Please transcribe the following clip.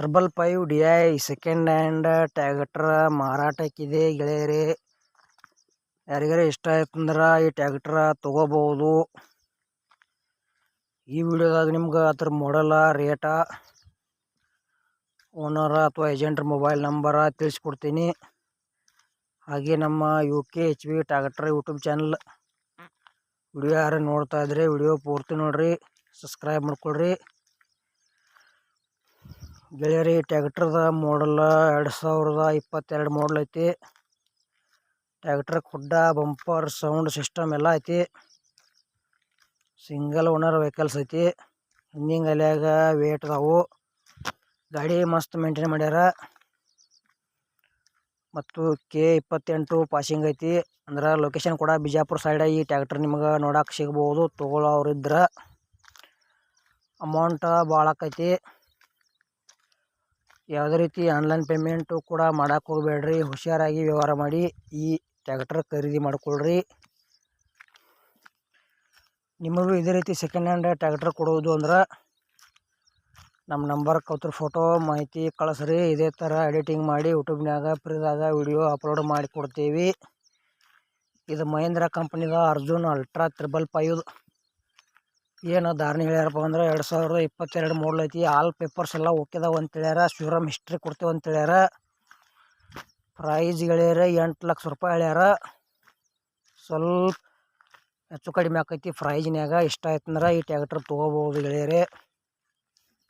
555 DI second hand tractor ಮಾರಾಟಕ್ಕಿದೆ ಗೆಳೆಯರೇ. ಯಾರಿಗಾರ ಇಷ್ಟ ಆಯ್ತಂದ್ರೆ ಈ ಟ್ರ್ಯಾಕ್ಟರ್ ತೊಗೋಬಹುದು. ಈ ವಿಡಿಯೋದಾಗ ನಿಮ್ಗೆ ಅದ್ರ ಮಾಡಲ, ರೇಟ, ಓನರ್ ಅಥವಾ ಏಜೆಂಟ್ರ ಮೊಬೈಲ್ ನಂಬರ ತಿಳಿಸ್ಕೊಡ್ತೀನಿ. ಹಾಗೆ ನಮ್ಮ UKHV tractor YouTube channel video ಯಾರು ನೋಡ್ತಾ ಇದ್ರೆ ವಿಡಿಯೋ ಪೂರ್ತಿ ನೋಡ್ರಿ, ಸಬ್ಸ್ಕ್ರೈಬ್ ಮಾಡ್ಕೊಳ್ರಿ ಗೆಳೆಯರಿ. ಟ್ರ್ಯಾಕ್ಟರ್ದ ಮಾಡಲ್ 2022 ಮಾಡಲ್ ಐತಿ. ಟ್ರ್ಯಾಕ್ಟರ್ ಕುಡ್ಡ, ಬಂಪರ್, ಸೌಂಡ್ ಸಿಸ್ಟಮ್ ಎಲ್ಲ ಐತಿ. ಸಿಂಗಲ್ ಓನರ್ ವೆಹಿಕಲ್ಸ್ ಐತಿ. ಹಿಂದಿಂಗ್ ಅಲ್ಯಾಗ ವೇಟ್ ಅದಾವು. ಗಾಡಿ ಮಸ್ತ್ ಮೇಂಟೈನ್ ಮಾಡ್ಯಾರ. ಮತ್ತು K28 ಪಾಸಿಂಗ್ ಐತಿ. ಅಂದ್ರೆ ಲೊಕೇಶನ್ ಕೂಡ ಬಿಜಾಪುರ ಸೈಡ್. ಈ ಟ್ರ್ಯಾಕ್ಟರ್ ನಿಮ್ಗೆ ನೋಡಕ್ಕೆ ಸಿಗ್ಬೋದು. ತೊಗೊಳ್ಳೋರಿದ್ರೆ ಅಮೌಂಟ್ ಭಾಳ ಆಕೈತಿ. ಯಾವುದೇ ರೀತಿ ಆನ್ಲೈನ್ ಪೇಮೆಂಟು ಕೂಡ ಮಾಡಕ್ಕೆ ಹೋಗಬೇಡ್ರಿ. ಹುಷಾರಾಗಿ ವ್ಯವಹಾರ ಮಾಡಿ ಈ ಟ್ರ್ಯಾಕ್ಟರ್ ಖರೀದಿ ಮಾಡ್ಕೊಳ್ರಿ. ನಿಮಗೂ ಇದೇ ರೀತಿ ಸೆಕೆಂಡ್ ಹ್ಯಾಂಡ್ ಟ್ರ್ಯಾಕ್ಟರ್ ಕೊಡೋದು ಅಂದ್ರೆ ನಮ್ಮ ನಂಬರ್ಗೆ ಅವ್ರ ಫೋಟೋ ಮಾಹಿತಿ ಕಳಿಸ್ರಿ. ಇದೇ ಥರ ಎಡಿಟಿಂಗ್ ಮಾಡಿ ಯೂಟ್ಯೂಬ್ನಾಗ ಫ್ರೀದಾಗ ವಿಡಿಯೋ ಅಪ್ಲೋಡ್ ಮಾಡಿ ಕೊಡ್ತೀವಿ. ಇದು ಮಹೇಂದ್ರ ಕಂಪ್ನಿದ ಅರ್ಜುನ್ ಅಲ್ಟ್ರಾ 555. ಏನು ಧಾರಣೆ ಹೇಳ್ಯಾರಪ್ಪ ಅಂದ್ರೆ 2022 ಮಾಡಲ್ ಐತಿ. ಆಲ್ ಪೇಪರ್ಸ್ ಎಲ್ಲ ಓಕೆದಾವ ಅಂತ ಹೇಳ್ಯಾರ. ಶೋರೂಮ್ ಹಿಸ್ಟ್ರಿ ಕೊಡ್ತೇವೆ ಅಂತ ಹೇಳ್ಯಾರ. ಪ್ರೈಸ್ ಗೆಳೆಯರೆ 8 ಲಕ್ಷ ರೂಪಾಯಿ ಹೇಳ್ಯಾರ. ಸ್ವಲ್ಪ ಹೆಚ್ಚು ಕಡಿಮೆ ಆಕೈತಿ ಪ್ರೈಜ್ನ್ಯಾಗ. ಇಷ್ಟ ಆಯ್ತಂದ್ರೆ ಈ ಟ್ರ್ಯಾಕ್ಟರ್ ತೊಗೋಬೋದು ಗೆಳೆಯರೆ.